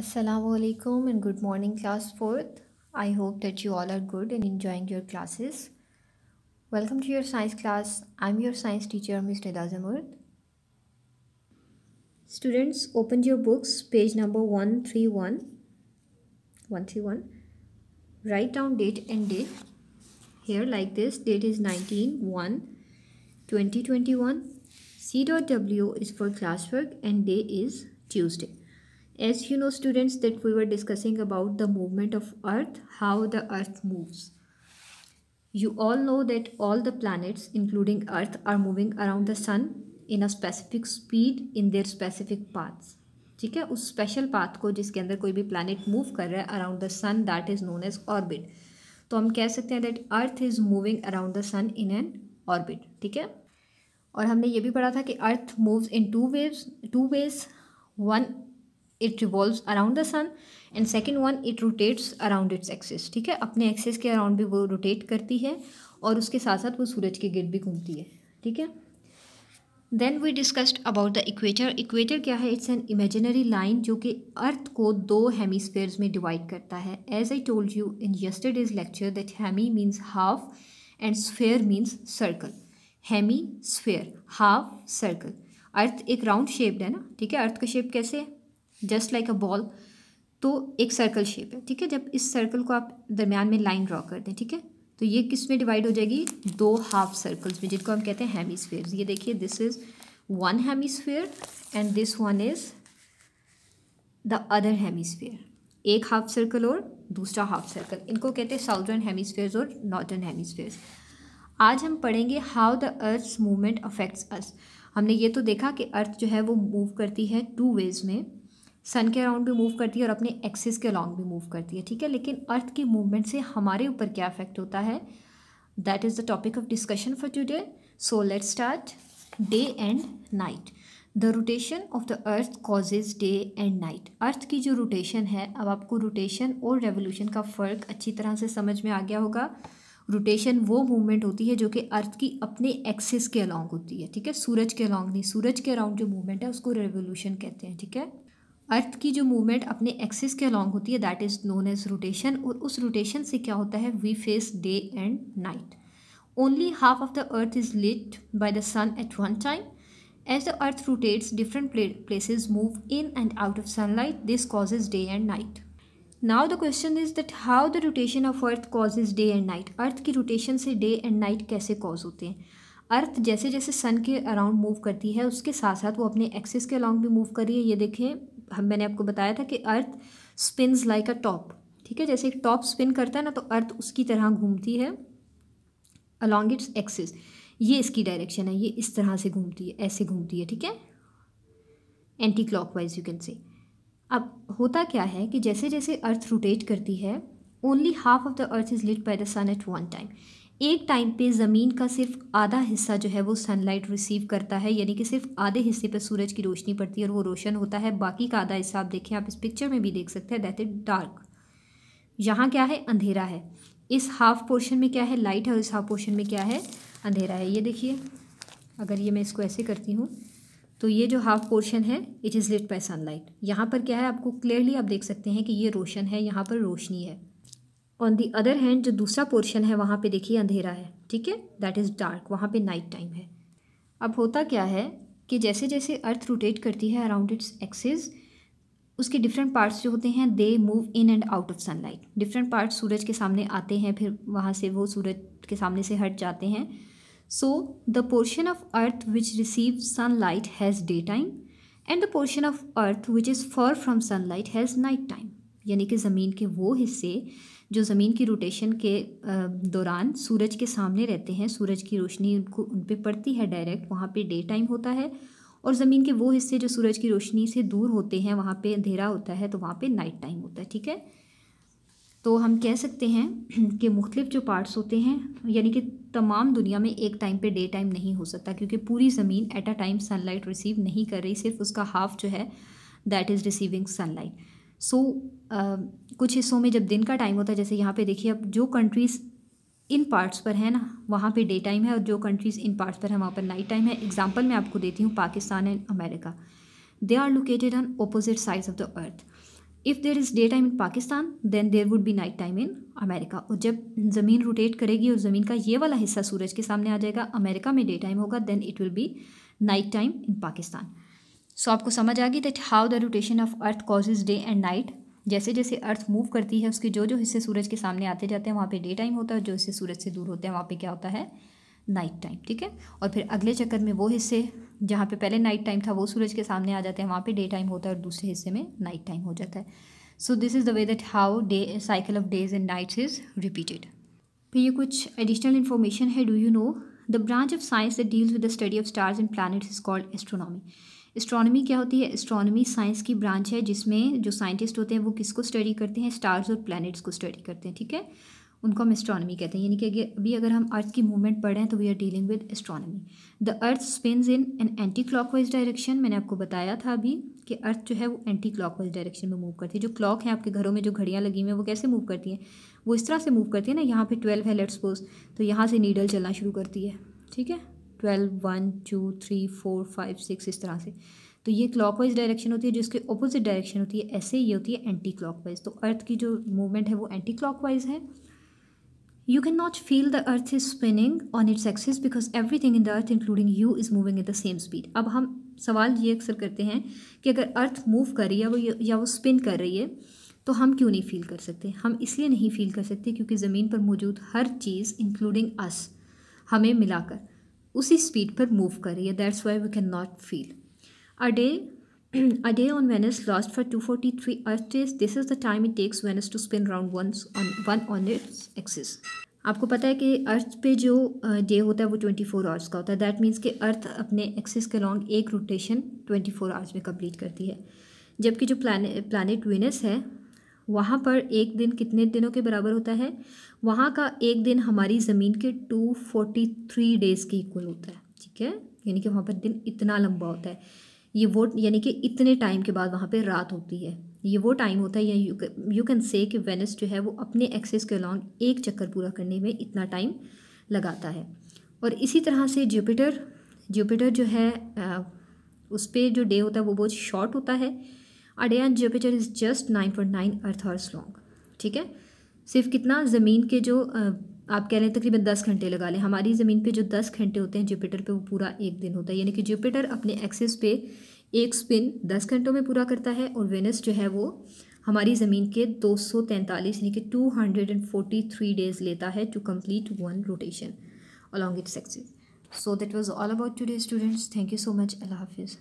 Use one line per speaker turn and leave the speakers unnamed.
Assalamu alaikum and good morning, class 4th. I hope that you all are good and enjoying your classes. Welcome to your science class. I'm your science teacher, Ms. Nida Zamur. Students, open your books, page number 131. Write down date and date. Here like this, date is 19/1/2021. C.W is for classwork and day is Tuesday. As you know, students, that we were discussing about the movement of Earth, how the Earth moves. You all know that all the planets, including Earth, are moving around the Sun in a specific speed in their specific paths. ठीक है, उस special path को जिसके अंदर कोई भी planet move कर रहा है around the sun, that is known as orbit. तो हम कह सकते हैं that earth is moving around the sun in an orbit. ठीक है, और हमने ये भी पढ़ा था कि earth moves in two ways. One, it revolves around the sun and second one, it rotates around its axis. ठीक है, अपने एक्सिस के अराउंड भी वो रोटेट करती है और उसके साथ साथ वो सूरज के गिर्द भी घूमती है. ठीक है, then we discussed about the equator. Equator क्या है? इट्स एन इमेजिनरी लाइन जो कि अर्थ को दो हेमीस्फेयर्स में डिवाइड करता है. As I told you in yesterday's lecture that hemi means half and sphere means circle. Hemi sphere, half circle. Earth एक राउंड शेप्ड है ना. ठीक है, अर्थ का शेप कैसे है? Just like a ball. तो एक सर्कल शेप है. ठीक है, जब इस सर्कल को आप दरमियान में लाइन ड्रॉ कर दें, ठीक है, तो ये किस में डिवाइड हो जाएगी? दो हाफ सर्कल्स में, जिनको हम कहते हैं हेमीस्फेयर्स. ये देखिए, this is one hemisphere and this one is the other hemisphere. एक हाफ सर्कल और दूसरा हाफ सर्कल, इनको कहते हैं साउदर्न हेमीस्फेयर्स और नॉर्थर्न हेमीस्फेयर्स. आज हम पढ़ेंगे how the earth's movement affects us. हमने ये तो देखा कि अर्थ जो है वो मूव करती है टू वेज में, सन के अराउंड भी मूव करती है और अपने एक्सिस के अलॉन्ग भी मूव करती है. ठीक है, लेकिन अर्थ की मूवमेंट से हमारे ऊपर क्या इफेक्ट होता है, that is the topic of discussion for today. So let's start. Day and night. The rotation of the earth causes day and night. Earth की जो रोटेशन है, अब आपको रोटेशन और रेवोल्यूशन का फ़र्क अच्छी तरह से समझ में आ गया होगा. रोटेशन वो मूवमेंट होती है जो कि अर्थ की अपने एक्सिस के अलॉन्ग होती है. ठीक है, सूरज के अलॉन्ग नहीं, सूरज के अराउंड जो मूवमेंट है उसको रेवोल्यूशन कहते हैं. ठीक है, अर्थ की जो मूवमेंट अपने एक्सिस के अलॉन्ग होती है that is known as rotation. और उस रोटेशन से क्या होता है, we face day and night. Only half of the earth is lit by the sun at one time. As the earth rotates, different places move in and out of sunlight. This causes day and night. Now the question is that how the rotation of earth causes day and night. Earth की rotation से day and night कैसे cause होते हैं? अर्थ जैसे जैसे सन के around move करती है उसके साथ साथ वो अपने एक्सिस के अलॉन्ग भी मूव कर रही है. ये देखें, मैंने आपको बताया था कि अर्थ स्पिन्स लाइक अ टॉप. ठीक है, जैसे एक टॉप स्पिन करता है ना, तो अर्थ उसकी तरह घूमती है अलॉन्ग इट्स एक्सिस. ये इसकी डायरेक्शन है, ये इस तरह से घूमती है, ऐसे घूमती है. ठीक है, anti clockwise you can say. अब होता क्या है कि जैसे जैसे अर्थ रोटेट करती है, only half of the earth is lit by the sun at one time. एक टाइम पे ज़मीन का सिर्फ आधा हिस्सा जो है वो सनलाइट रिसीव करता है, यानी कि सिर्फ आधे हिस्से पर सूरज की रोशनी पड़ती है और वो रोशन होता है. बाकी का आधा हिस्सा आप देखें, आप इस पिक्चर में भी देख सकते हैं, दैट इज डार्क. यहाँ क्या है? अंधेरा है. इस हाफ पोर्शन में क्या है? लाइट है. और इस हाफ पोर्शन में क्या है? अंधेरा है. ये देखिए, अगर ये मैं इसको ऐसे करती हूँ तो ये जो हाफ पोर्शन है it is lit by sunlight. यहाँ पर क्या है, आपको क्लियरली आप देख सकते हैं कि ये रोशन है, यहाँ पर रोशनी है. ऑन दी अदर हैंड जो दूसरा पोर्शन है वहाँ पे देखिए अंधेरा है. ठीक है, दैट इज़ डार्क, वहाँ पे नाइट टाइम है. अब होता क्या है कि जैसे जैसे अर्थ रोटेट करती है अराउंड इट्स एक्सिस, उसके डिफरेंट पार्ट्स जो होते हैं they move in and out of sunlight. Different parts सूरज के सामने आते हैं, फिर वहाँ से वो सूरज के सामने से हट जाते हैं. So the portion of earth which receive sunlight has day time and the portion of earth which is for from sunlight has night time. यानी कि ज़मीन के वो हिस्से जो ज़मीन की रोटेशन के दौरान सूरज के सामने रहते हैं, सूरज की रोशनी उनको उन पर पड़ती है डायरेक्ट, वहाँ पे डे टाइम होता है. और ज़मीन के वो हिस्से जो सूरज की रोशनी से दूर होते हैं, वहाँ पे अंधेरा होता है, तो वहाँ पे नाइट टाइम होता है. ठीक है, तो हम कह सकते हैं कि मुख्तलिफ जो पार्ट्स होते हैं, यानी कि तमाम दुनिया में एक टाइम पे डे टाइम नहीं हो सकता, क्योंकि पूरी ज़मीन at a time sunlight receive नहीं कर रही, सिर्फ उसका हाफ जो है दैट इज़ रिसीविंग सनलाइट. सो कुछ हिस्सों में जब दिन का टाइम होता है, जैसे यहाँ पे देखिए, अब जो कंट्रीज़ इन पार्ट्स पर है ना वहाँ पे डे टाइम है और जो कंट्रीज़ इन पार्ट्स पर है वहाँ पर नाइट टाइम है. एग्जांपल मैं आपको देती हूँ, Pakistan and America, they are located on opposite sides of the earth. If there is day time in Pakistan then there would be night time in America. और जब ज़मीन रोटेट करेगी और ज़मीन का ये वाला हिस्सा सूरज के सामने आ जाएगा, अमेरिका में डे टाइम होगा, then it will be night time in Pakistan. So आपको समझ आ गई that how the rotation of earth causes day and night. जैसे जैसे अर्थ मूव करती है उसके जो जो हिस्से सूरज के सामने आते जाते हैं वहाँ पे डे टाइम होता है, जो हिस्से सूरज से दूर होते हैं वहाँ पे क्या होता है, नाइट टाइम। ठीक है, और फिर अगले चक्कर में वो हिस्से जहाँ पे पहले नाइट टाइम था वो सूरज के सामने आ जाते हैं, वहाँ पे डे टाइम होता है और दूसरे हिस्से में नाइट टाइम हो जाता है। So this is the way that how day cycle of days and nights is repeated. फिर ये कुछ एडिशनल इन्फॉर्मेशन है। Do you know the branch of science that deals with the study of stars and planets is called astronomy. Astronomy क्या होती है? Astronomy science की branch है जिसमें जो साइंटिस्ट होते हैं वो किसको स्टडी करते हैं? स्टार्स और प्लैनेट्स को स्टडी करते हैं। ठीक है, उनको हम एस्ट्रोनॉमी कहते हैं। यानी कि अभी अगर हम अर्थ की मूवमेंट पढ़ रहे हैं तो we are dealing with astronomy. The earth spins in an anti clockwise direction. मैंने आपको बताया था अभी कि अर्थ जो है वो एंटी क्लॉकवाइज डायरेक्शन में मूव करती है। जो क्लॉक है आपके घरों में जो घड़ियाँ लगी हुई हैं वो कैसे मूव करती हैं? वो इस तरह से मूव करती है ना, यहाँ पे 12 है लेट्स सपोज, तो यहाँ से नीडल चलना शुरू करती है। ठीक है, 12 1 2 3 4 5 6 इस तरह से। तो ये क्लॉकवाइज डायरेक्शन होती है, जो इसके ऑपोजिट डायरेक्शन होती है ऐसे ये होती है एंटी क्लॉकवाइज। तो अर्थ की जो मूवमेंट है वो एंटी क्लॉकवाइज है। You cannot feel the earth is spinning on its axis because everything in the earth including you is moving at the same speed। अब हम सवाल ये अक्सर करते हैं कि अगर अर्थ मूव कर रही है या वो स्पिन कर रही है तो हम क्यों नहीं फील कर सकते? हम इसलिए नहीं फील कर सकते क्योंकि ज़मीन पर मौजूद हर चीज़ इंक्लूडिंग अस हमें मिलाकर उसी स्पीड पर मूव कर रही है। That's why we can not feel. A day on Venus lasts for 243 Earth days. This is the time it takes Venus to spin round one on its axis. आपको पता है कि अर्थ पे जो डे होता है वो 24 आवर्स का होता है। दैट मीन्स कि अर्थ अपने एक्सिस के लॉन्ग एक रोटेशन 24 आवर्स में कंप्लीट करती है। जबकि जो प्लानट वीनस है वहाँ पर एक दिन कितने दिनों के बराबर होता है? वहाँ का एक दिन हमारी ज़मीन के 243 डेज़ के इक्वल होता है। ठीक है, यानी कि वहाँ पर दिन इतना लंबा होता है। ये वो यानी कि इतने टाइम के बाद वहाँ पे रात होती है। ये वो टाइम होता है, या यू कैन से कि वेनस जो है वो अपने एक्सिस के अलॉन्ग एक चक्कर पूरा करने में इतना टाइम लगाता है। और इसी तरह से जुपिटर जो है उस पर जो डे होता है वो बहुत शॉर्ट होता है। A day on Jupiter is just 9.9 earth hours long. ठीक है, सिर्फ कितना ज़मीन के जो आप कह लें तकरीबन 10 घंटे लगा लें, हमारी ज़मीन पे जो 10 घंटे होते हैं जुपिटर पे वो पूरा एक दिन होता है। यानी कि जुपिटर अपने एक्सिस पे एक स्पिन 10 घंटों में पूरा करता है और वेनस जो है वो हमारी ज़मीन के 243 यानी कि 243 डेज़ लेता है to complete one rotation along its axis. So that was all about today students. Thank you so much. अल्लाह हाफिज़।